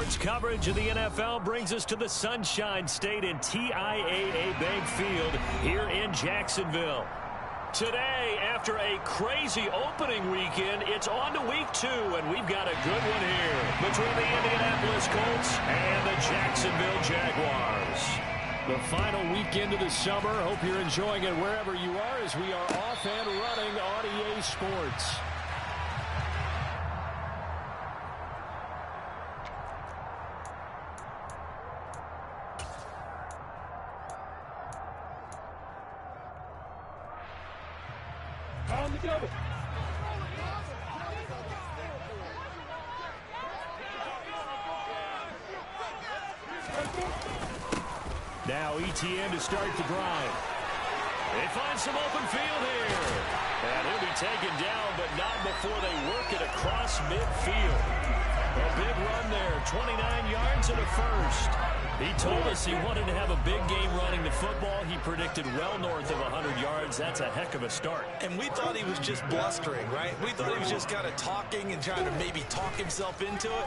Sports coverage of the NFL brings us to the Sunshine State in TIAA Bank Field here in Jacksonville. Today, after a crazy opening weekend, it's on to week 2, and we've got a good one here between the Indianapolis Colts and the Jacksonville Jaguars. The final weekend of the summer. Hope you're enjoying it wherever you are as we are off and running on EA Sports. On the double. Now ETN to start the drive. They find some open field here. And he'll be taken down, but not before they work it across midfield. A big run there, 29 yards and a first. He told us he wanted to have a big game running the football. He predicted well north of 100 yards. That's a heck of a start. And we thought he was just blustering, right? We thought he was just kind of talking and trying to maybe talk himself into it.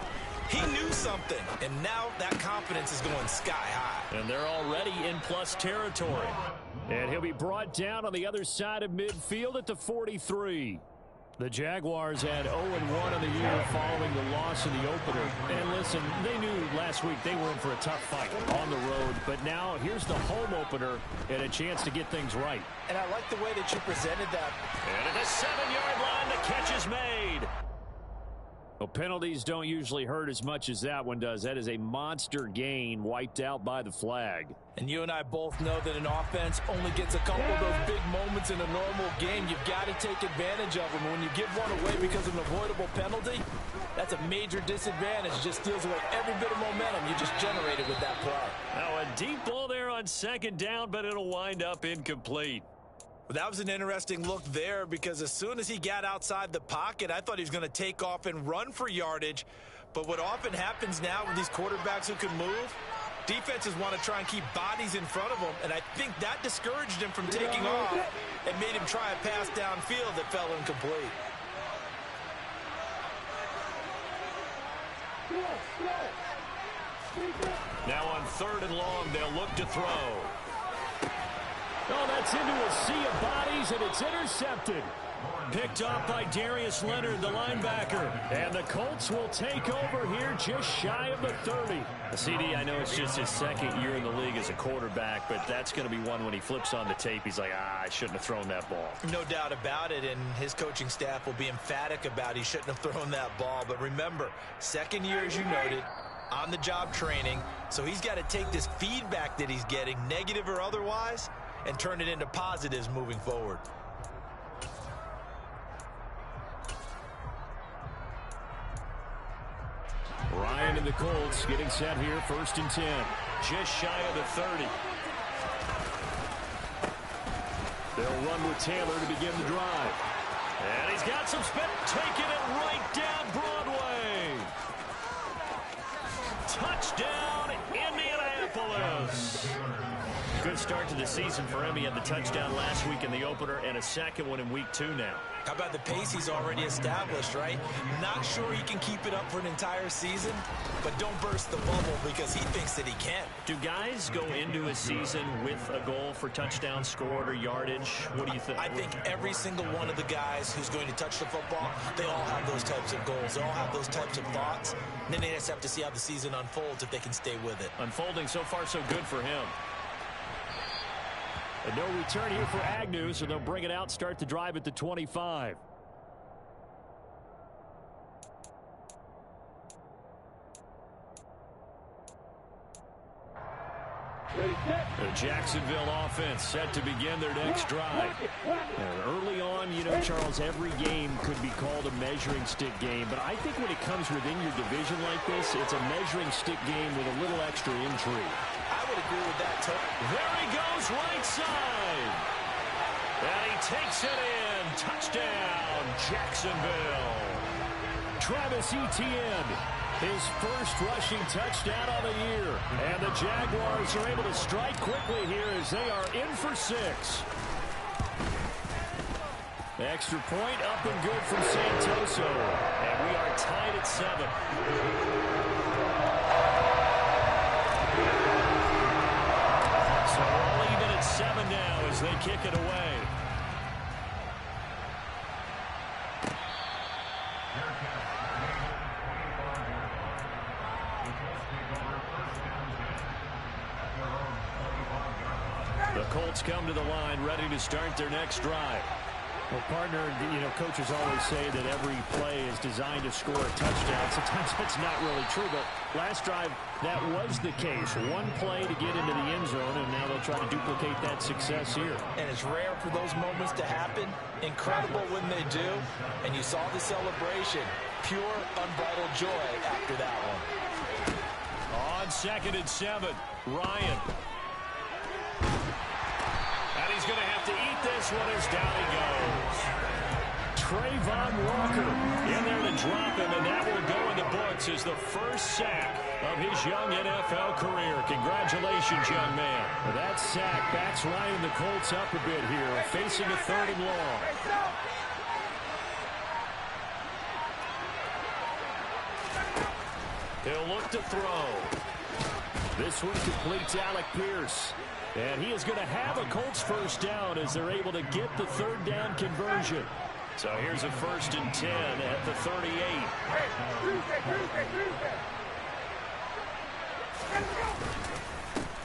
He knew something, and now that confidence is going sky high. And they're already in plus territory. And he'll be brought down on the other side of midfield at the 43. The Jaguars had 0-1 on the year following the loss in the opener. And listen, they knew last week they were in for a tough fight on the road. But now here's the home opener and a chance to get things right. And I like the way that you presented that. And at the 7-yard line, the catch is made. Well, penalties don't usually hurt as much as that one does. That is a monster gain wiped out by the flag. And you and I both know that an offense only gets a couple of those big moments in a normal game. You've got to take advantage of them. When you give one away because of an avoidable penalty, that's a major disadvantage. It just steals away every bit of momentum you just generated with that play. Now a deep ball there on second down, but it'll wind up incomplete. Well, that was an interesting look there because as soon as he got outside the pocket, I thought he was going to take off and run for yardage. But what often happens now with these quarterbacks who can move, defenses want to try and keep bodies in front of them, and I think that discouraged him from taking off and made him try a pass downfield that fell incomplete. Now on 3rd and long, they'll look to throw. Oh, that's into a sea of bodies, and it's intercepted. Picked off by Darius Leonard, the linebacker. And the Colts will take over here just shy of the 30. CD, I know it's just his second year in the league as a quarterback, but that's going to be one when he flips on the tape. He's like, I shouldn't have thrown that ball. No doubt about it, and his coaching staff will be emphatic about he shouldn't have thrown that ball. But remember, second year, as you noted, on-the-job training. So he's got to take this feedback that he's getting, negative or otherwise, and turn it into positives moving forward. Ryan and the Colts getting set here, 1st and 10. Just shy of the 30. They'll run with Taylor to begin the drive. And he's got some spin, taking it right down Broadway. Touchdown, Indianapolis. Good start to the season for him. He had the touchdown last week in the opener and a second one in week 2 now. How about the pace he's already established, right? Not sure he can keep it up for an entire season, but don't burst the bubble because he thinks that he can. Do guys go into a season with a goal for touchdown scored or yardage? What do you think? I think every single one of the guys who's going to touch the football, they all have those types of goals. They all have those types of thoughts. And then they just have to see how the season unfolds if they can stay with it. Unfolding so far so good for him. And no return here for Agnew, so they'll bring it out, start the drive at the 25. The Jacksonville offense set to begin their next drive. And early on, you know, Charles, every game could be called a measuring stick game. But I think when it comes within your division like this, it's a measuring stick game with a little extra intrigue. I would agree with that, too. There he goes, right side. And he takes it in. Touchdown, Jacksonville. Travis Etienne, his first rushing touchdown of the year. And the Jaguars are able to strike quickly here as they are in for 6. Extra point up and good from Santoso. And we are tied at 7. now as they kick it away. The Colts come to the line, ready to start their next drive. Well, partner, coaches always say that every play is designed to score a touchdown. Sometimes that's not really true, but last drive, that was the case. One play to get into the end zone, and now they'll try to duplicate that success here. And it's rare for those moments to happen. Incredible when they do. And you saw the celebration. Pure, unbridled joy after that one. On 2nd and 7, Ryan. And he's going to have to eat this one as down he goes. Trayvon Walker in there to drop him, and that will go in the books as the first sack of his young NFL career. Congratulations, young man. Well, that sack backs Ryan the Colts up a bit here, facing a 3rd and long. He'll look to throw. This one completes Alec Pierce. And he is going to have a Colts first down as they're able to get the 3rd down conversion. So here's a 1st and 10 at the 38.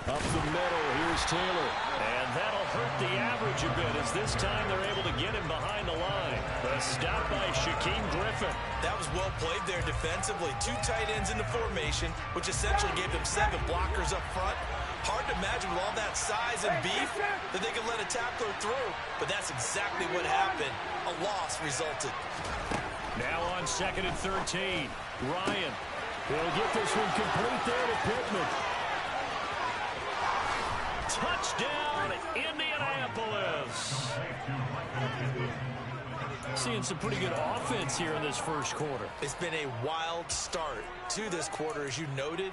Up the middle, here's Taylor. And that'll hurt the average a bit as this time they're able to get him behind the line. A stop by Shaquem Griffin. That was well played there defensively. 2 tight ends in the formation, which essentially gave them 7 blockers up front. Hard to imagine with all that size and beef that they could let a tackler through. But that's exactly what happened. A loss resulted. Now on 2nd and 13. Ryan. They'll get this one complete there to Pittman. Touchdown, Indianapolis. Seeing some pretty good offense here in this first quarter. It's been a wild start to this quarter, as you noted.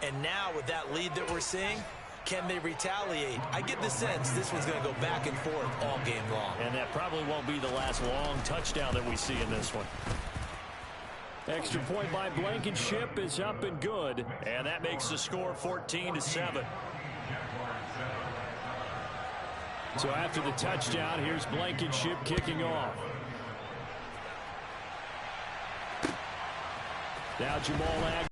And now with that lead that we're seeing, can they retaliate? I get the sense this one's going to go back and forth all game long. And that probably won't be the last long touchdown that we see in this one. Extra point by Blankenship is up and good. And that makes the score 14-7. So after the touchdown, here's Blankenship kicking off. Now Jamal Agnew.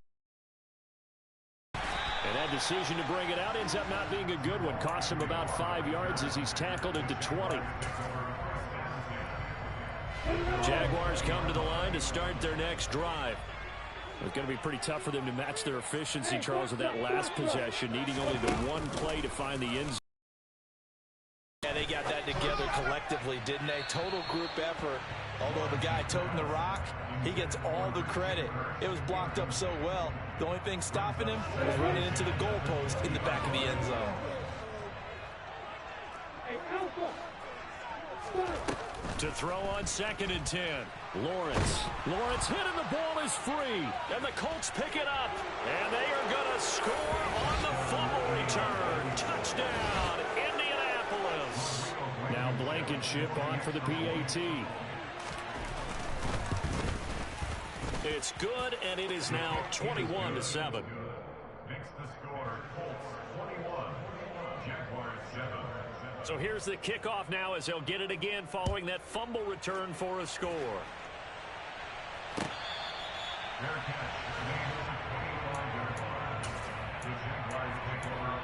And that decision to bring it out ends up not being a good one. Costs him about 5 yards as he's tackled into 20. Jaguars come to the line to start their next drive. It's going to be pretty tough for them to match their efficiency, Charles, with that last possession, needing only the one play to find the end zone. Yeah, they got that together collectively, didn't they? Total group effort. Although the guy toting the rock, he gets all the credit. It was blocked up so well. The only thing stopping him was running into the goalpost in the back of the end zone. To throw on 2nd and 10. Lawrence hit and the ball is free. And the Colts pick it up. And they are going to score on the fumble return. Touchdown, Indianapolis. Now Blankenship on for the PAT. It's good, and it is now 21-7. Makes the score Colts 21, Jaguars 7. So here's the kickoff now as they'll get it again following that fumble return for a score. Fair catch. The Jaguars take over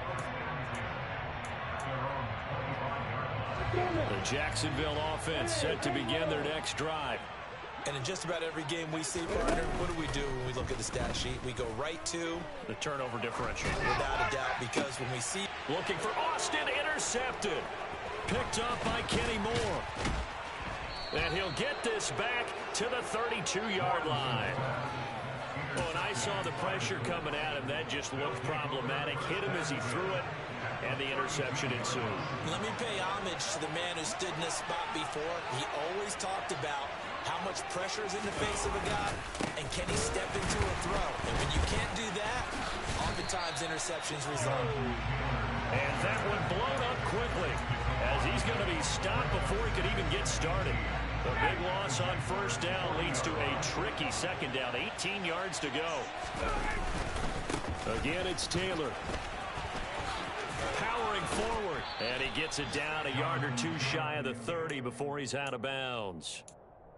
their own 25 yard line. The Jacksonville offense set to begin their next drive. And in just about every game we see, partner, what do we do when we look at the stat sheet? We go right to the turnover differential. Without a doubt, because when we see... Looking for Austin, intercepted. Picked up by Kenny Moore. And he'll get this back to the 32-yard line. Oh, and I saw the pressure coming at him. That just looked problematic. Hit him as he threw it, and the interception ensued. Let me pay homage to the man who stood in this spot before. He always talked about how much pressure is in the face of a guy, and can he step into a throw? And when you can't do that, oftentimes interceptions result. And that one blown up quickly as he's going to be stopped before he could even get started. The big loss on first down leads to a tricky second down. 18 yards to go. Again, it's Taylor. Power powering forward. And he gets it down a yard or two shy of the 30 before he's out of bounds.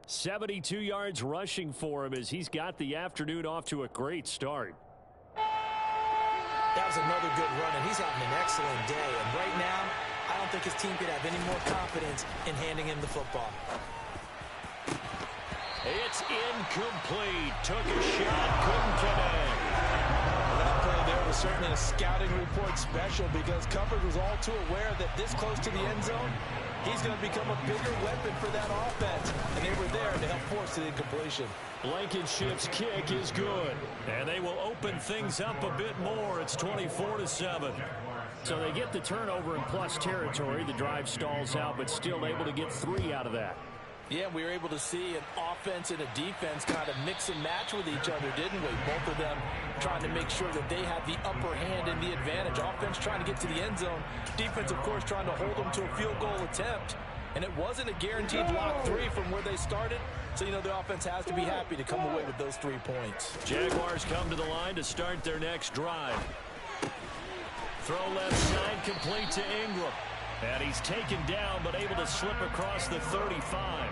72 yards rushing for him as he's got the afternoon off to a great start. That was another good run, and he's having an excellent day. And right now, I don't think his team could have any more confidence in handing him the football. It's incomplete. Took a shot, couldn't connect. That play there was certainly a scouting report special because coverage was all too aware that this close to the end zone, he's going to become a bigger weapon for that offense. And they were there to help force the incompletion. Blankenship's kick is good. And they will open things up a bit more. It's 24-7. So they get the turnover in plus territory. The drive stalls out, but still able to get 3 out of that. Yeah, we were able to see an offense and a defense kind of mix and match with each other, didn't we? Both of them trying to make sure that they had the upper hand and the advantage. Offense trying to get to the end zone. Defense, of course, trying to hold them to a field goal attempt. And it wasn't a guaranteed lock 3 from where they started. So, you know, the offense has to be happy to come away with those 3 points. Jaguars come to the line to start their next drive. Throw left side, complete to Ingram. And he's taken down, but able to slip across the 35.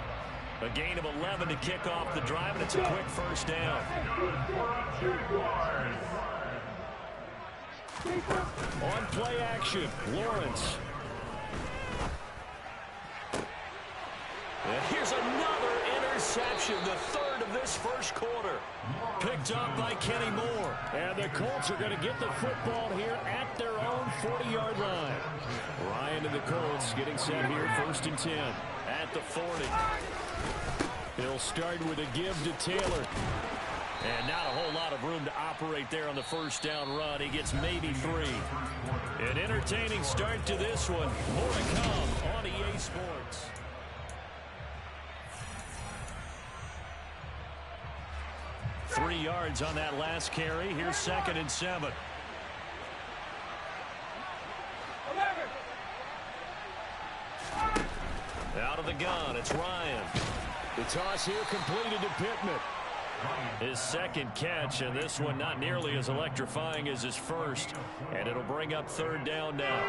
A gain of 11 to kick off the drive, and it's a quick first down. On play action, Lawrence. And here's another interception, the third of this first quarter. Picked up by Kenny Moore. And the Colts are going to get the football here at their own 40-yard line. Ryan and the Colts getting set here, 1st and 10 at the 40. He'll start with a give to Taylor. And not a whole lot of room to operate there on the first down run. He gets maybe 3. An entertaining start to this one. More to come on EA Sports. Three yards on that last carry. Here's 2nd and 7. Out of the gun, it's Ryan. The toss here completed to Pittman. His 2nd catch, and this one not nearly as electrifying as his first. And it'll bring up 3rd down now.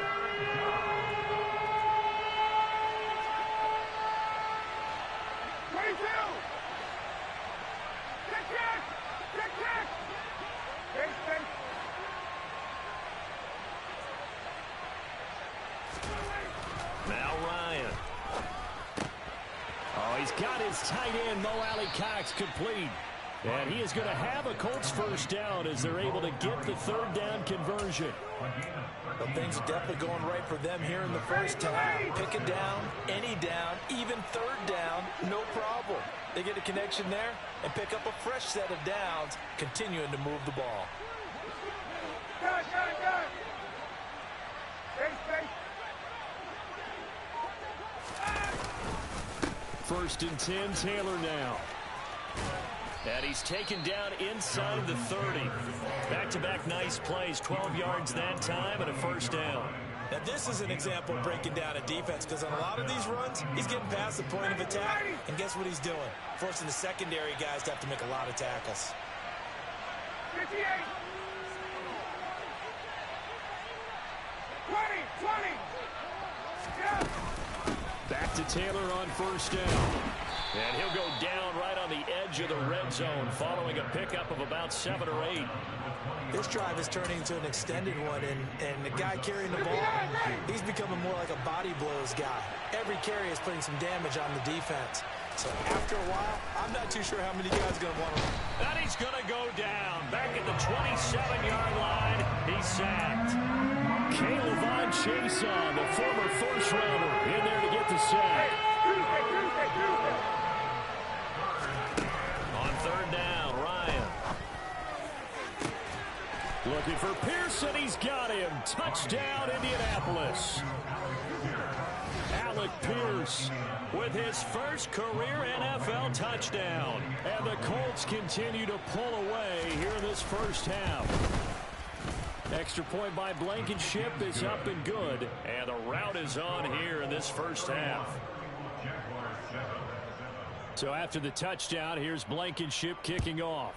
Now Ryan. Oh, he's got his tight end, Mo Alley Cox, complete. And he is going to have a Colts first down as they're able to get the 3rd down conversion. Well, things are definitely going right for them here in the first half. Pick a down, any down, even 3rd down, no problem. They get a connection there and pick up a fresh set of downs, continuing to move the ball. First and 10, Taylor now. And he's taken down inside the 30. Back-to-back nice plays, 12 yards that time and a first down. Now, this is an example of breaking down a defense because on a lot of these runs, he's getting past the point of attack. And guess what he's doing? Forcing the secondary guys to have to make a lot of tackles. 58. 20. Yeah. Back to Taylor on first down. And he'll go down right on the edge of the red zone following a pickup of about 7 or 8. This drive is turning into an extended one, and the guy carrying the ball, he's becoming more like a body blows guy. Every carry is putting some damage on the defense. So after a while, I'm not too sure how many guys are going to want to. And he's going to go down. Back at the 27-yard line, he's sacked. Caleb Chason, the former first-rounder, in there to get the sack. On 3rd down, Ryan. Looking for Pearson. He's got him. Touchdown, Indianapolis. Alec Pierce With his first career NFL touchdown. And the Colts continue to pull away here in this first half. Extra point by Blankenship is up and good. And the route is on here in this first half. So after the touchdown, here's Blankenship kicking off.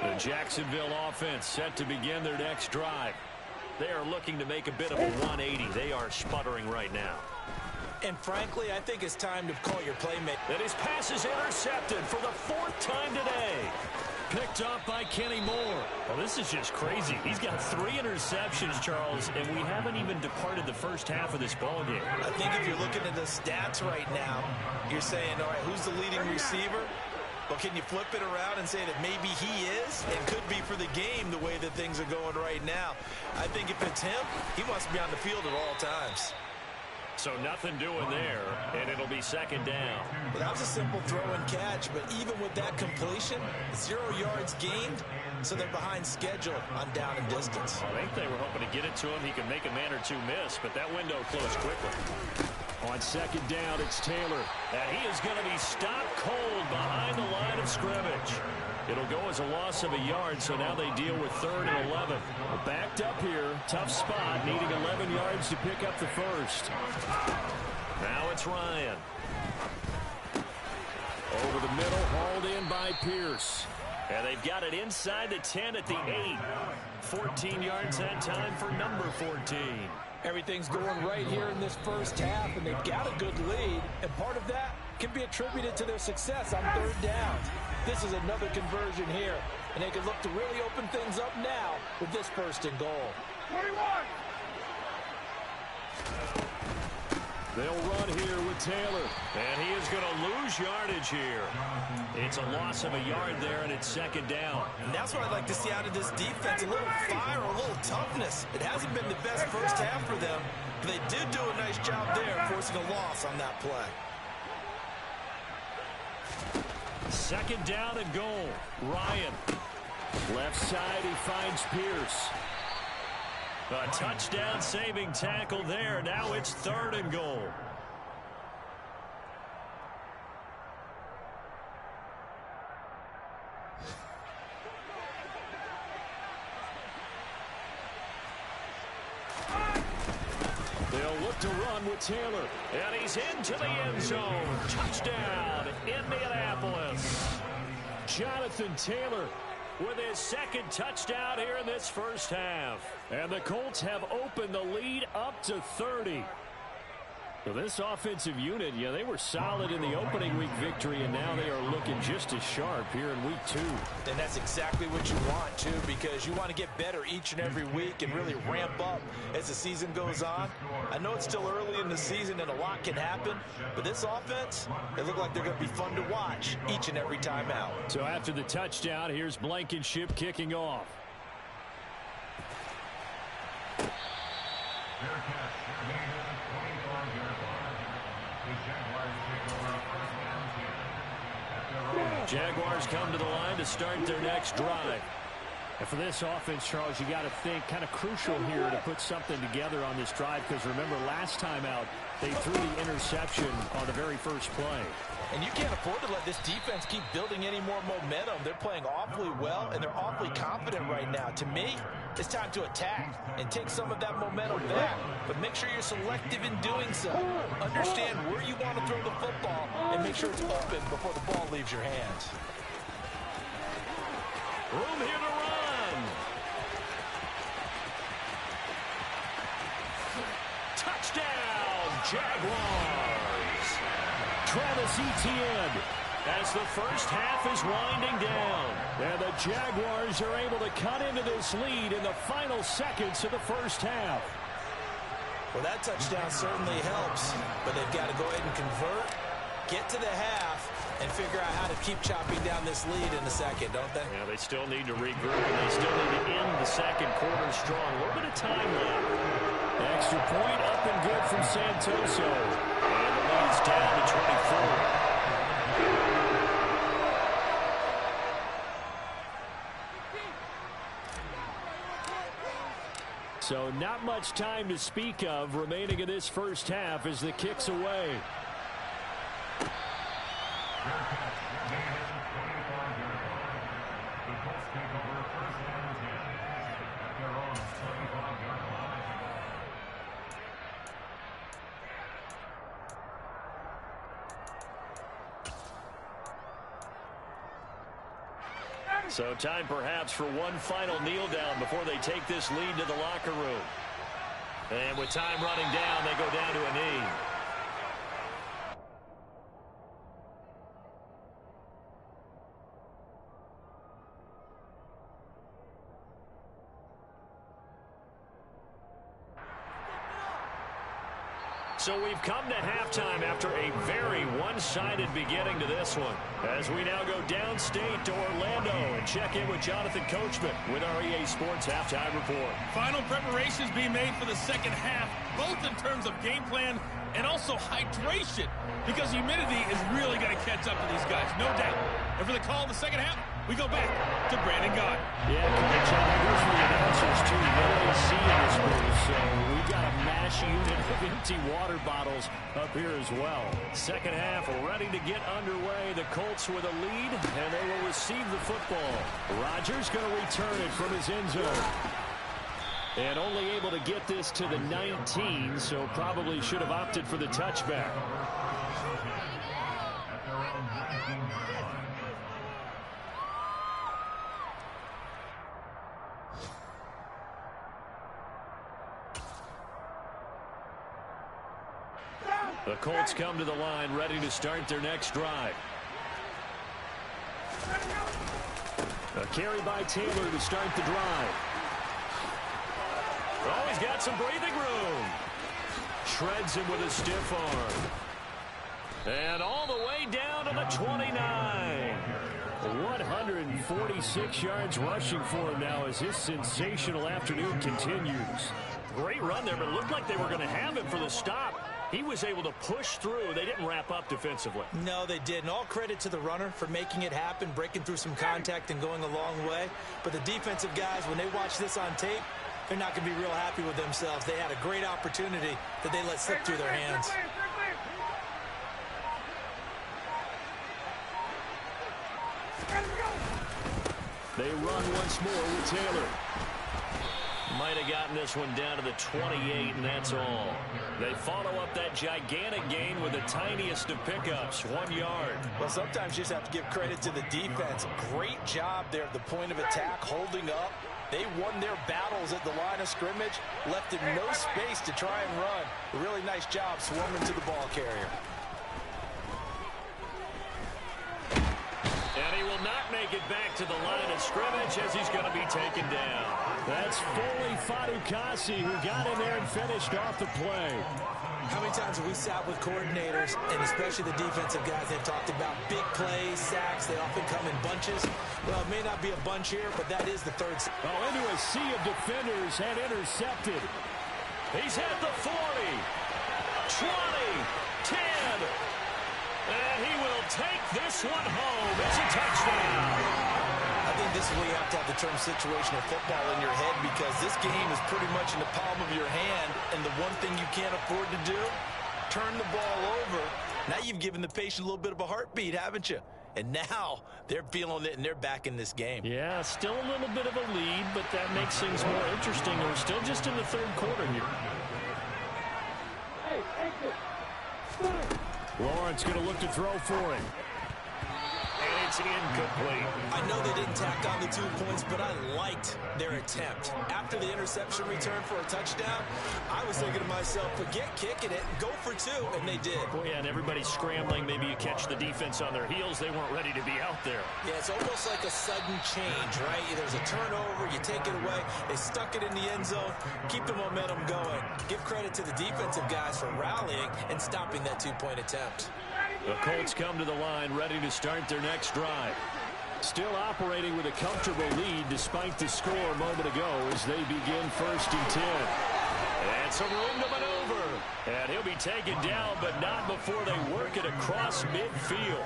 The Jacksonville offense set to begin their next drive. They are looking to make a bit of a 180. They are sputtering right now. And frankly, I think it's time to call your playmaker. And his pass is intercepted for the 4th time today. Picked up by Kenny Moore. Well, this is just crazy. He's got 3 interceptions, Charles, and we haven't even departed the first half of this ballgame. I think if you're looking at the stats right now, you're saying, all right, who's the leading receiver? Well, can you flip it around and say that maybe he is and could be for the game the way that things are going right now? I think if it's him, he wants to be on the field at all times. So nothing doing there, and it'll be 2nd down. Well, that was a simple throw and catch, but even with that completion, 0 yards gained, so they're behind schedule on down and distance. I think they were hoping to get it to him. He could make a man or two miss, but that window closed quickly. On 2nd down, it's Taylor. And he is going to be stopped cold behind the line of scrimmage. It'll go as a loss of a yard, so now they deal with 3rd and 11. Well, backed up here, tough spot, needing 11 yards to pick up the first. Now it's Ryan. Over the middle, hauled in by Pierce. And they've got it inside the 10 at the 8. 14 yards that time for number 14. Everything's going right here in this first half, and they've got a good lead, and part of that can be attributed to their success on 3rd downs. This is another conversion here, and they can look to really open things up now with this 1st and goal. 21. They'll run here with Taylor. And he is going to lose yardage here. It's a loss of a yard there, and it's 2nd down. And that's what I'd like to see out of this defense, a little fire, a little toughness. It hasn't been the best first half for them, but they did do a nice job there, forcing a loss on that play. 2nd down and goal. Ryan. Left side, he finds Pierce. A touchdown saving tackle there. Now it's 3rd and goal. They'll look to run with Taylor. And he's into the end zone. Touchdown, Indianapolis. Jonathan Taylor with his 2nd touchdown here in this first half. And the Colts have opened the lead up to 30. So this offensive unit, yeah, they were solid in the opening week victory, and now they are looking just as sharp here in week 2. And that's exactly what you want, too, because you want to get better each and every week and really ramp up as the season goes on. I know it's still early in the season and a lot can happen, but this offense, they look like they're going to be fun to watch each and every time out. So after the touchdown, here's Blankenship kicking off. Jaguars come to the line to start their next drive. And for this offense, Charles, you got to think kind of crucial here to put something together on this drive, because remember last time out they threw the interception on the very first play. And you can't afford to let this defense keep building any more momentum. They're playing awfully well, and they're awfully confident right now. To me, it's time to attack and take some of that momentum back. But make sure you're selective in doing so. Understand where you want to throw the football and make sure it's open before the ball leaves your hands. Room here to run. Touchdown, Jaguars. Travis Etienne. As the first half is winding down. And the Jaguars are able to cut into this lead in the final seconds of the first half. Well, that touchdown certainly helps, but they've got to go ahead and convert, get to the half, and figure out how to keep chopping down this lead in the second, don't they? Yeah, they still need to regroup, and they still need to end the second quarter strong. A little bit of time left. Extra point up and good from Santoso. And the lead's down to 24. So not much time to speak of remaining in this first half as the kick's away. So time perhaps for one final kneel down before they take this lead to the locker room. And with time running down, they go down to a knee. So we've come to halftime after a very one-sided beginning to this one. As we now go downstate to Orlando and check in with Jonathan Coachman with our EA Sports Halftime Report. Final preparations being made for the second half, both in terms of game plan and also hydration, because humidity is really going to catch up to these guys, no doubt. And for the call of the second half, we go back to Brandon Gott. Yeah, Coach, that goes for the announcers, too. No AC in this booth, so we've got a mash unit of empty water bottles up here as well. Second half ready to get underway. The Colts with a lead, and they will receive the football. Rodgers going to return it from his end zone. And only able to get this to the 19, so probably should have opted for the touchback. The Colts come to the line ready to start their next drive. A carry by Taylor to start the drive. Oh, he's got some breathing room. Shreds him with a stiff arm. And all the way down to the 29. 146 yards rushing for him now as his sensational afternoon continues. Great run there, but it looked like they were going to have him for the stop. He was able to push through. They didn't wrap up defensively. No, they didn't. All credit to the runner for making it happen, breaking through some contact and going a long way. But the defensive guys, when they watch this on tape, they're not going to be real happy with themselves. They had a great opportunity that they let slip through their hands. They run once more with Taylor. Might have gotten this one down to the 28, and that's all. They follow up that gigantic gain with the tiniest of pickups, 1 yard. Well, sometimes you just have to give credit to the defense. Great job there at the point of attack, holding up. They won their battles at the line of scrimmage, left it no space to try and run. A really nice job swarming to the ball carrier. And he will not make it back to the line of scrimmage as he's going to be taken down. That's Foley Fadukasi who got in there and finished off the play. How many times have we sat with coordinators, and especially the defensive guys, they've talked about big plays, sacks. They often come in bunches. Well, it may not be a bunch here, but that is the third. Oh, into a sea of defenders and intercepted. He's at the 40, 20, 10. And he will take this one home. It's a touchdown. I think this is where you have to have the term situational football in your head, because this game is pretty much in the palm of your hand, and the one thing you can't afford to do, turn the ball over. Now you've given the patient a little bit of a heartbeat, haven't you? And now they're feeling it, and they're back in this game. Yeah, still a little bit of a lead, but that makes things more interesting. We're still just in the third quarter here. Lawrence going to look to throw for it. And it's incomplete. I know they didn't tack on the 2 points, but I liked their attempt. After the interception return for a touchdown, I was thinking to myself, forget kicking it, go for 2, and they did. Boy, yeah, and everybody's scrambling. Maybe you catch the defense on their heels. They weren't ready to be out there. Yeah, it's almost like a sudden change, right? There's a turnover, you take it away. They stuck it in the end zone. Keep the momentum going. Give credit to the defensive guys for rallying and stopping that 2-point attempt. The Colts come to the line ready to start their next drive. Still operating with a comfortable lead despite the score a moment ago as they begin 1st and 10. And some room to maneuver. And he'll be taken down, but not before they work it across midfield.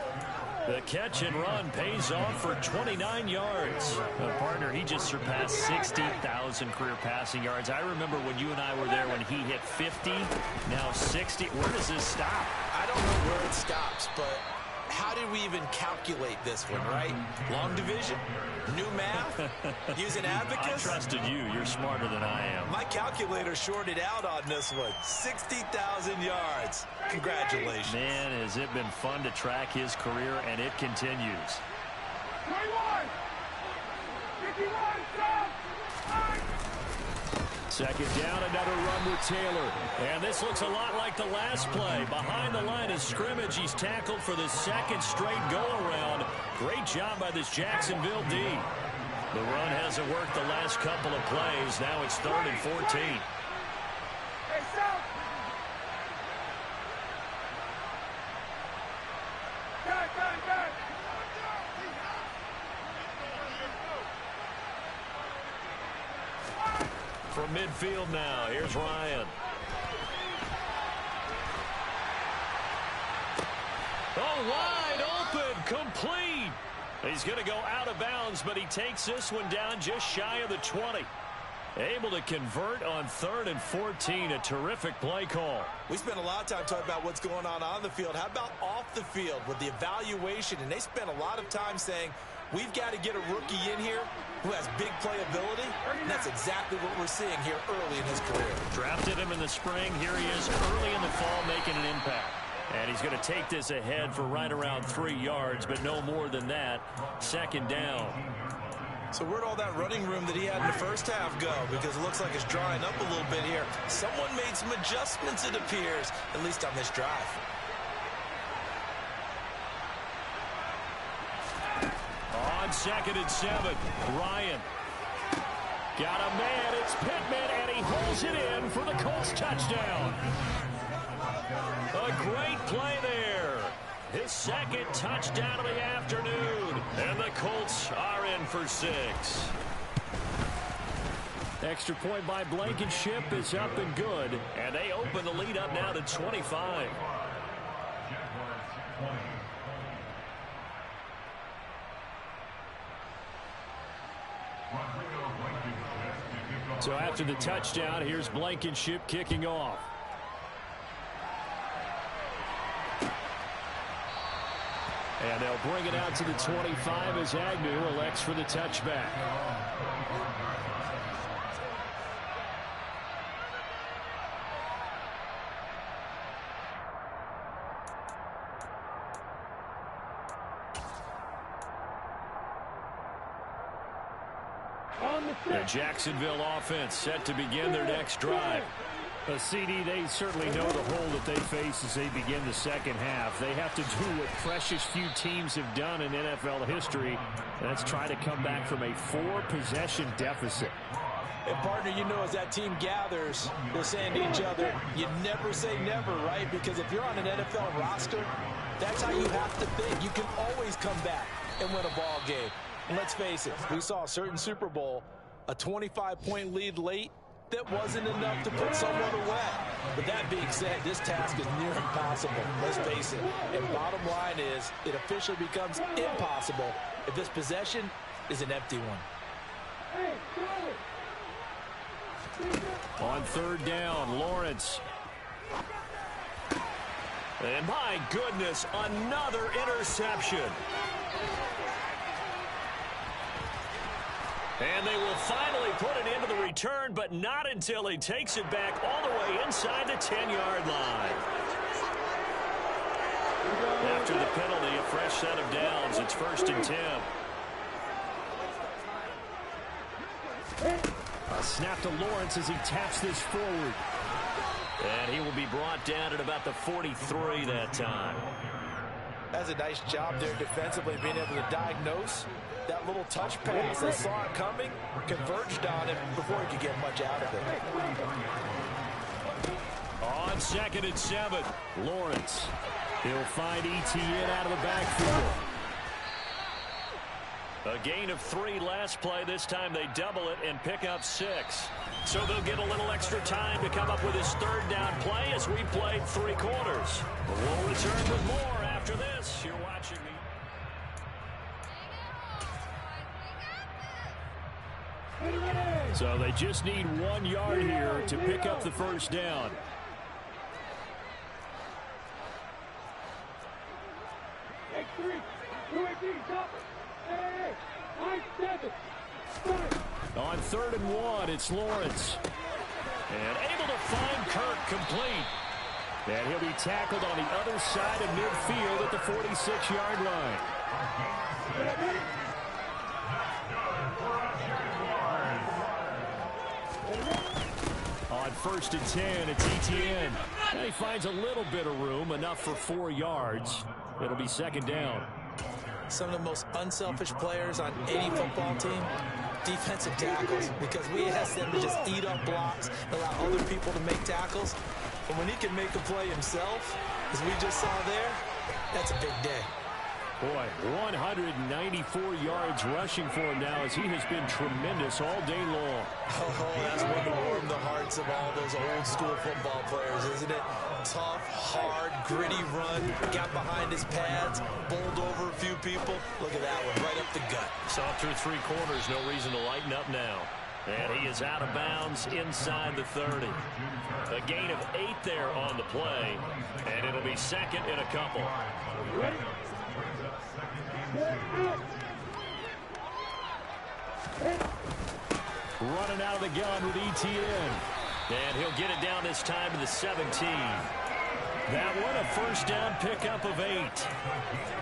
The catch and run pays off for 29 yards. Partner, he just surpassed 60,000 career passing yards. I remember when you and I were there when he hit 50, now 60. Where does this stop? I don't know where it stops, but how did we even calculate this one, right? Long division? New math? Using abacus? I trusted you. You're smarter than I am. My calculator shorted out on this one. 60,000 yards. Congratulations. Man, has it been fun to track his career, and it continues. 21! Second down, another run with Taylor. And this looks a lot like the last play. Behind the line of scrimmage, he's tackled for the second straight go-around. Great job by this Jacksonville D. The run hasn't worked the last couple of plays. Now it's 3rd and 14. From midfield now, here's Ryan. Oh, wide open, complete. He's going to go out of bounds, but he takes this one down just shy of the 20. Able to convert on 3rd and 14. A terrific play call. We spent a lot of time talking about what's going on the field. How about off the field with the evaluation? And they spent a lot of time saying, we've got to get a rookie in here who has big playability. And that's exactly what we're seeing here early in his career. Drafted him in the spring. Here he is early in the fall making an impact. And he's going to take this ahead for right around 3 yards, but no more than that. Second down. So where'd all that running room that he had in the first half go? Because it looks like it's drying up a little bit here. Someone made some adjustments, it appears, at least on this drive. On 2nd and 7, Ryan. Got a man, it's Pittman, and he holds it in for the Colts touchdown. A great play there. His second touchdown of the afternoon. And the Colts are in for 6. Extra point by Blankenship is up and good. And they open the lead up now to 25. So after the touchdown, here's Blankenship kicking off. And they'll bring it out to the 25 as Agnew elects for the touchback. The Jacksonville offense set to begin their next drive. A CD, they certainly know the hole that they face as they begin the second half. They have to do what precious few teams have done in NFL history. That's try to come back from a 4-possession deficit. And, partner, you know, as that team gathers, they're saying to each other, you never say never, right? Because if you're on an NFL roster, that's how you have to think. You can always come back and win a ball game. And let's face it, we saw a certain Super Bowl, a 25-point lead late, that wasn't enough to put someone away. But that being said, this task is near impossible. Let's face it. And bottom line is, it officially becomes impossible if this possession is an empty one. On 3rd down, Lawrence. And my goodness, another interception. And they will finally put it into the return, but not until he takes it back all the way inside the 10-yard line. After the penalty, a fresh set of downs. It's 1st and 10. A snap to Lawrence as he taps this forward. And he will be brought down at about the 43 that time. That's a nice job there defensively, being able to diagnose that little touch pass. They saw it coming, converged on it before he could get much out of it. On 2nd and 7, Lawrence. He'll find ETN out of the backfield. A gain of 3 last play. This time they double it and pick up 6. So they'll get a little extra time to come up with his 3rd down play as we played 3 quarters. We'll return with more after this. You're watching me. So they just need 1 yard here to pick up the 1st down. On 3rd and 1, it's Lawrence. And able to find Kirk complete. And he'll be tackled on the other side of midfield at the 46-yard line. On 1st and 10, it's Etienne. And he finds a little bit of room, enough for 4 yards. It'll be 2nd down. Some of the most unselfish players on any football team, defensive tackles, because we ask them to just eat up blocks, allow other people to make tackles. And when he can make a play himself, as we just saw there, that's a big day. Boy, 194 yards rushing for him now as he has been tremendous all day long. Oh, that's one to warm the hearts of all those old school football players, isn't it? Tough, hard, gritty run, got behind his pads, bowled over a few people. Look at that one, right up the gut. Saw through 3 quarters, no reason to lighten up now. And he is out of bounds inside the 30. A gain of 8 there on the play, and it'll be 2nd and a couple. Running out of the gun with Etienne. And he'll get it down this time to the 17. That one a 1st down pickup of 8.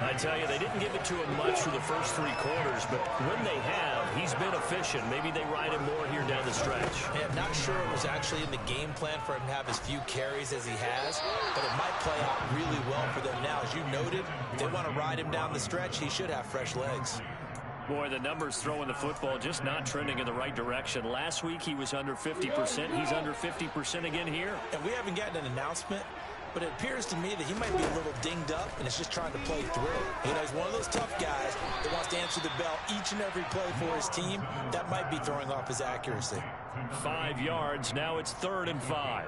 I tell you, they didn't give it to him much for the first 3 quarters, but when they have, he's been efficient. Maybe they ride him more here down the stretch. Yeah, I'm not sure it was actually in the game plan for him to have as few carries as he has, but it might play out really well for them now. As you noted, if they want to ride him down the stretch, he should have fresh legs. Boy, the numbers throwing the football just not trending in the right direction. Last week he was under 50%. He's under 50% again here. And we haven't gotten an announcement, but it appears to me that he might be a little dinged up and is just trying to play through. You know, he's one of those tough guys that wants to answer the bell each and every play for his team. That might be throwing off his accuracy. 5 yards. Now it's 3rd and 5.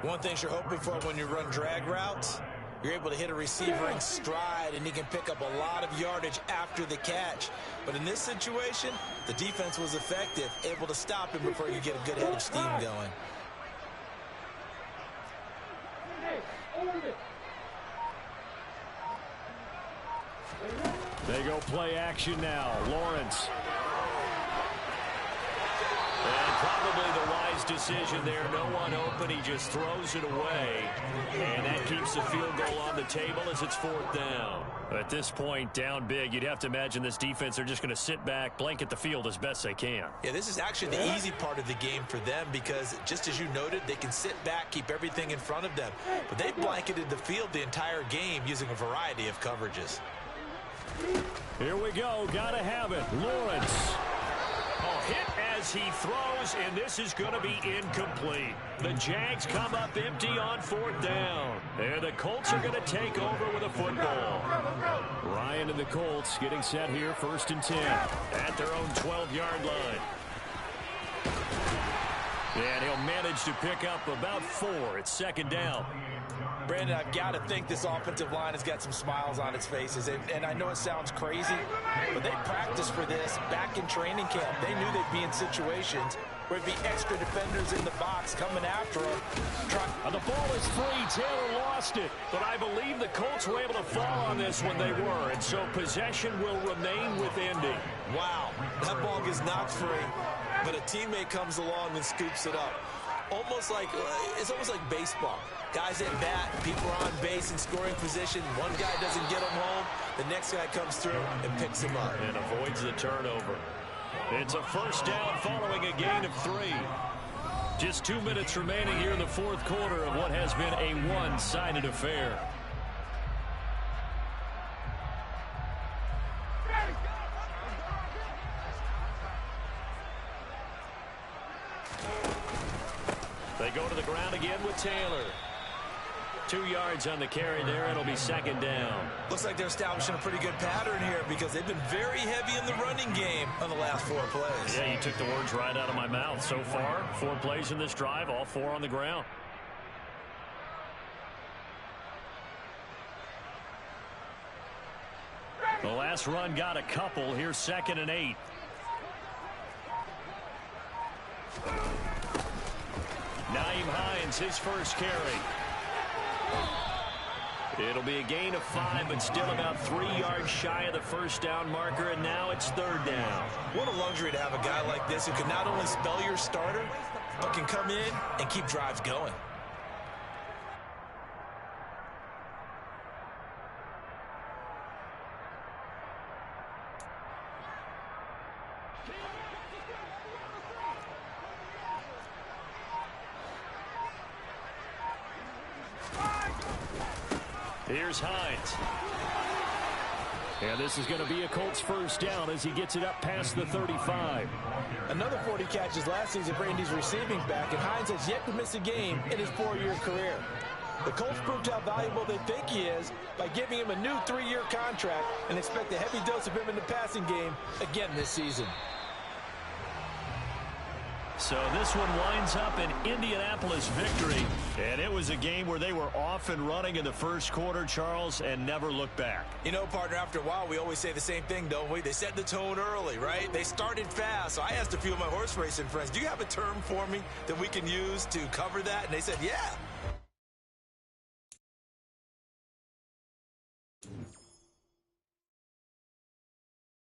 One thing you're hoping for when you run drag routes, you're able to hit a receiver in stride, and he can pick up a lot of yardage after the catch. But in this situation, the defense was effective, able to stop him before you get a good head of steam going. They go play action now. Lawrence. And probably the wise decision there. No one open. He just throws it away. And that keeps the field goal on the table as it's 4th down. At this point, down big, you'd have to imagine this defense, they're just going to sit back, blanket the field as best they can. Yeah, this is actually the easy part of the game for them because, just as you noted, they can sit back, keep everything in front of them. But they blanketed the field the entire game using a variety of coverages. Here we go. Got to have it. Lawrence. Oh, hit as he throws, and this is going to be incomplete. The Jags come up empty on 4th down. And the Colts are going to take over with a football. Ryan and the Colts getting set here, 1st and 10. At their own 12-yard line. And he'll manage to pick up about 4. It's 2nd down. Brandon, I've got to think this offensive line has got some smiles on its faces. And I know it sounds crazy, but they practiced for this back in training camp. They knew they'd be in situations where it'd be extra defenders in the box coming after them. The ball is free. Taylor lost it. But I believe the Colts were able to fall on this when they were, and so possession will remain with Indy. Wow, that ball gets knocked free, but a teammate comes along and scoops it up. It's almost like baseball. Guys at bat, people are on base in scoring position. One guy doesn't get him home. The next guy comes through and picks him up. And avoids the turnover. It's a 1st down following a gain of 3. Just 2 minutes remaining here in the 4th quarter of what has been a one-sided affair. They go to the ground again with Taylor. 2 yards on the carry there. It'll be 2nd down. Looks like they're establishing a pretty good pattern here because they've been very heavy in the running game on the last 4 plays. Yeah, you took the words right out of my mouth. So far, 4 plays in this drive, all 4 on the ground. The last run got a couple. Here's 2nd and 8. Nyheim Hines, his first carry. It'll be a gain of 5, but still about 3 yards shy of the 1st down marker, and now it's 3rd down. What a luxury to have a guy like this who can not only spell your starter, but can come in and keep drives going. Here's Hines. And this is going to be a Colts first down as he gets it up past the 35. Another 40 catches last season for Indy's receiving back, and Hines has yet to miss a game in his 4-year career. The Colts proved how valuable they think he is by giving him a new 3-year contract and expect a heavy dose of him in the passing game again this season. So this one winds up an Indianapolis victory, and it was a game where they were off and running in the first quarter, Charles, and never looked back. You know, partner, after a while, we always say the same thing, don't we? They set the tone early, right? They started fast. So I asked a few of my horse racing friends, do you have a term for me that we can use to cover that? And they said, yeah,